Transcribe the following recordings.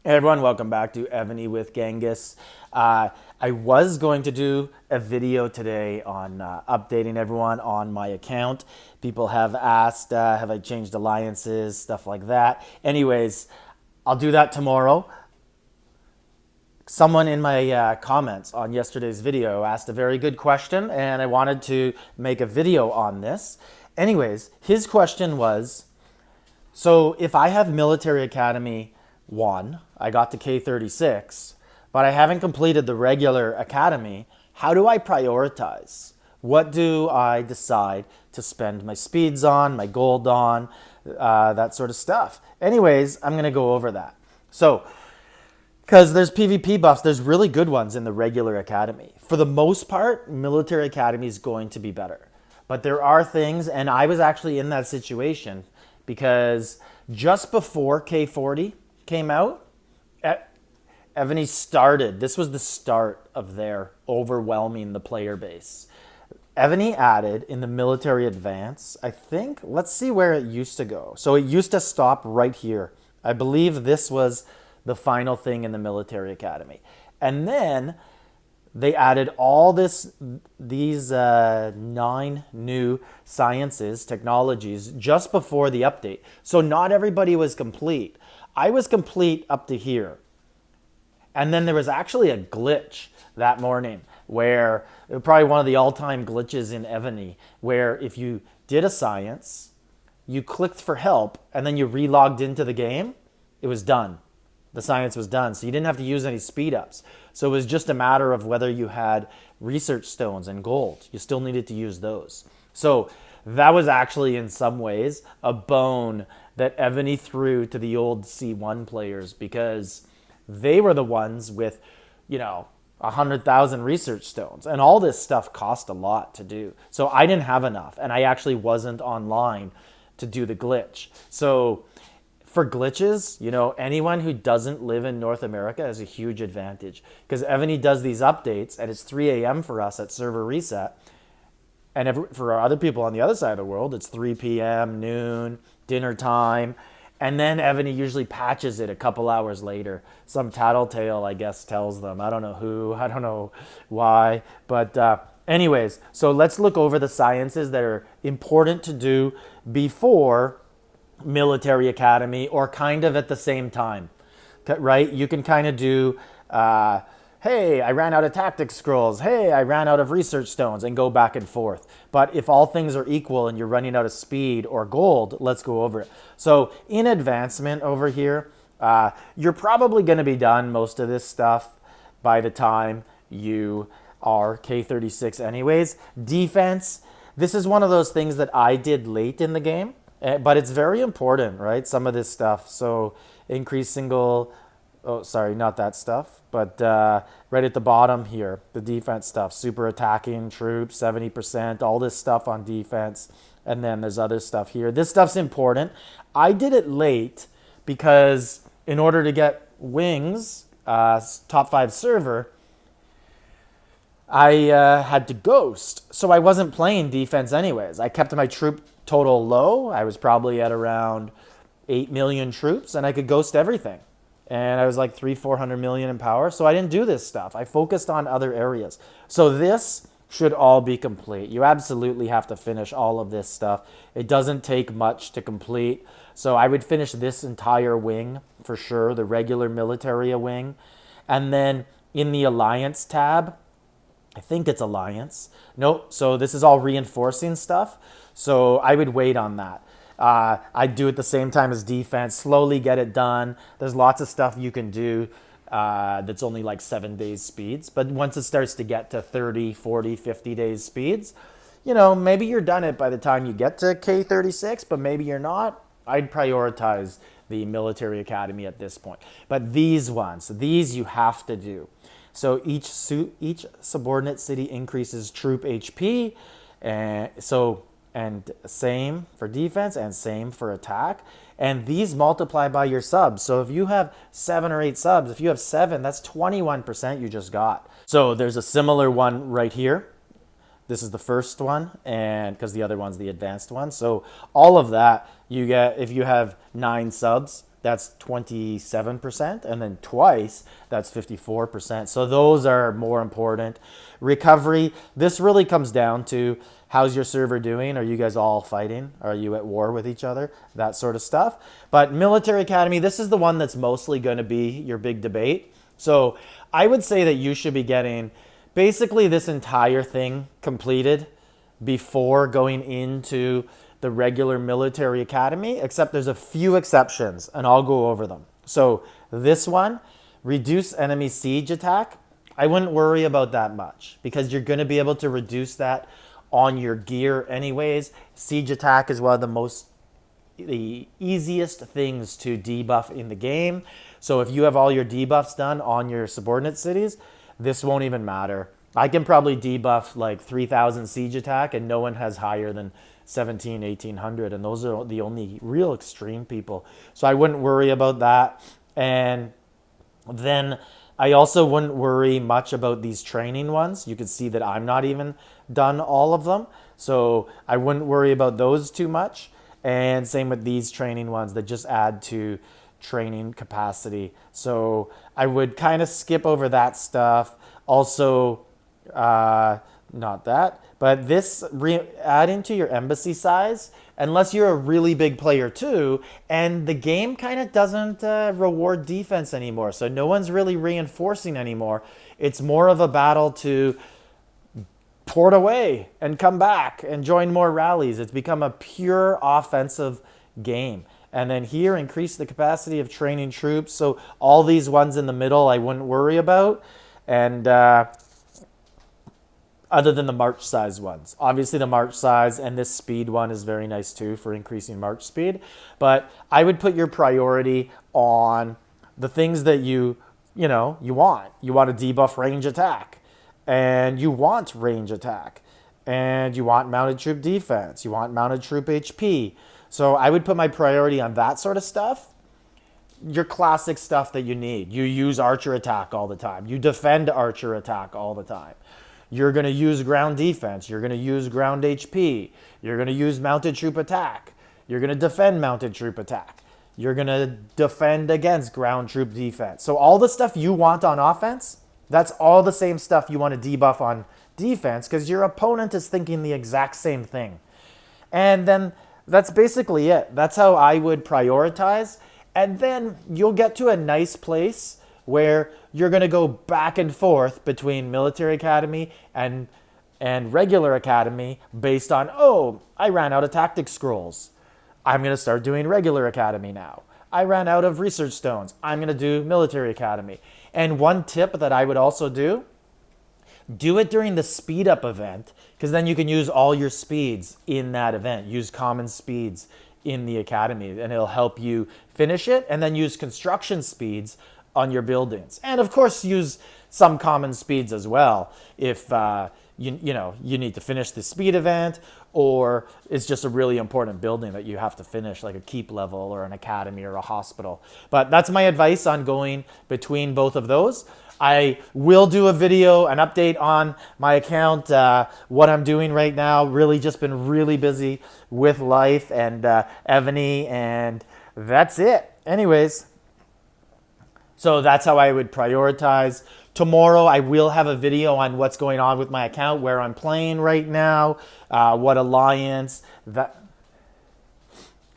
Hey everyone, welcome back to Evany with Genghis. I was going to do a video today on updating everyone on my account. People have asked, have I changed alliances, stuff like that. Anyways, I'll do that tomorrow. Someone in my comments on yesterday's video asked a very good question, and I wanted to make a video on this. Anyways, his question was, so if I have Military Academy 1, I got to K36, but I haven't completed the regular academy, how do I prioritize? What do I decide to spend my speeds on, my gold on, that sort of stuff? Anyways, I'm going to go over that. So, because there's PvP buffs, there's really good ones in the regular academy. For the most part, Military Academy is going to be better. But there are things, and I was actually in that situation because just before K40 came out, Evany started. This was the start of their overwhelming the player base. Evany added in the Military Advance, I think, let's see where it used to go. So it used to stop right here. I believe this was the final thing in the Military Academy. And then they added all these 9 new sciences, technologies, just before the update. So not everybody was complete. I was complete up to here. And then there was actually a glitch that morning where, probably one of the all-time glitches in Evany, where if you did a science, you clicked for help, and then you re-logged into the game, it was done. The science was done, so you didn't have to use any speed ups. So it was just a matter of whether you had research stones and gold. You still needed to use those. So that was actually, in some ways, a bone that Evany threw to the old C1 players, because they were the ones with, 100,000 research stones. And all this stuff cost a lot to do. So I didn't have enough, and I actually wasn't online to do the glitch. So for glitches, anyone who doesn't live in North America has a huge advantage, because Evany does these updates, and it's 3 a.m. for us at server reset. And for other people on the other side of the world, it's 3 p.m., noon, dinner time. And then Evany usually patches it a couple hours later. Some tattletale, I guess, tells them. I don't know who, I don't know why. But anyways, so let's look over the sciences that are important to do before Military Academy, or kind of at the same time, right? You can kind of do, hey, I ran out of tactics scrolls. Hey, I ran out of research stones, and go back and forth. But if all things are equal and you're running out of speed or gold, let's go over it. So in advancement over here, you're probably going to be done most of this stuff by the time you are K36 anyways. Defense, this is one of those things that I did late in the game, but it's very important, right? Some of this stuff. So increase single, oh, sorry, not that stuff, but right at the bottom here, the defense stuff, super attacking troops, 70%, all this stuff on defense. And then there's other stuff here. This stuff's important. I did it late because in order to get wings, top 5 server, I had to ghost. So I wasn't playing defense anyways. I kept my troop total low. I was probably at around 8 million troops, and I could ghost everything. And I was like 400 million in power. So I didn't do this stuff. I focused on other areas. So this should all be complete. You absolutely have to finish all of this stuff. It doesn't take much to complete. So I would finish this entire wing for sure, the regular military wing. And then in the Alliance tab, I think it's Alliance. Nope. So this is all reinforcing stuff. So I would wait on that. I'd do it the same time as defense, slowly get it done. There's lots of stuff you can do that's only like 7 days speeds. But once it starts to get to 30, 40, 50 days speeds, maybe you're done it by the time you get to K36, but maybe you're not. I'd prioritize the Military Academy at this point. But these ones, these you have to do. So each subordinate city increases troop HP, and same for defense and same for attack. And these multiply by your subs. So if you have 7 or 8 subs, if you have 7, that's 21% you just got. So there's a similar one right here. This is the first one, and because the other one's the advanced one. So all of that you get if you have 9 subs, that's 27%, and then twice, that's 54%. So those are more important. Recovery, this really comes down to how's your server doing? Are you guys all fighting? Are you at war with each other? That sort of stuff. But Military Academy, this is the one that's mostly going to be your big debate. So I would say that you should be getting basically this entire thing completed before going into the regular Military Academy, except there's a few exceptions, and I'll go over them. So this one, reduce enemy siege attack. I wouldn't worry about that much because you're going to be able to reduce that on your gear anyways. Siege attack is one of the easiest things to debuff in the game. So if you have all your debuffs done on your subordinate cities, this won't even matter. I can probably debuff like 3,000 siege attack and no one has higher than 17, 1800, and those are the only real extreme people. So I wouldn't worry about that. And then I also wouldn't worry much about these training ones. You can see that I'm not even done all of them. So I wouldn't worry about those too much. And same with these training ones that just add to training capacity. So I would kind of skip over that stuff. Also, not that, but this adding to your embassy size, unless you're a really big player too, and the game kind of doesn't reward defense anymore. So no one's really reinforcing anymore. It's more of a battle to port away and come back and join more rallies. It's become a pure offensive game. And then here, increase the capacity of training troops. So all these ones in the middle, I wouldn't worry about. And other than the march size ones. Obviously the march size and this speed one is very nice too for increasing march speed. But I would put your priority on the things that you want. You want to debuff range attack, and you want range attack, and you want mounted troop defense, you want mounted troop HP. So I would put my priority on that sort of stuff. Your classic stuff that you need. You use archer attack all the time. You defend archer attack all the time. You're going to use ground defense. You're going to use ground HP. You're going to use mounted troop attack. You're going to defend mounted troop attack. You're going to defend against ground troop defense. So all the stuff you want on offense, that's all the same stuff you want to debuff on defense because your opponent is thinking the exact same thing. And then that's basically it. That's how I would prioritize. And then you'll get to a nice place where you're going to go back and forth between Military Academy and regular Academy based on, oh, I ran out of tactic scrolls. I'm going to start doing regular Academy now. I ran out of research stones. I'm going to do Military Academy. And one tip that I would also do it during the speed up event, because then you can use all your speeds in that event. Use common speeds in the Academy, and it'll help you finish it, and then use construction speeds on your buildings. And of course use some common speeds as well if you need to finish the speed event, or it's just a really important building that you have to finish, like a keep level or an academy or a hospital. But that's my advice on going between both of those. I will do a video, an update on my account, what I'm doing right now. Really just been really busy with life and Evany, and that's it. Anyways, so that's how I would prioritize. Tomorrow I will have a video on what's going on with my account, where I'm playing right now, what alliance.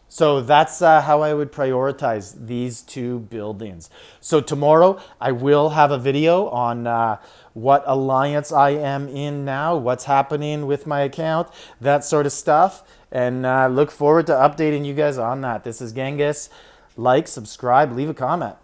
So that's how I would prioritize these two buildings. So tomorrow I will have a video on what alliance I am in now, what's happening with my account, that sort of stuff. And look forward to updating you guys on that. This is Genghis. Like, subscribe, leave a comment.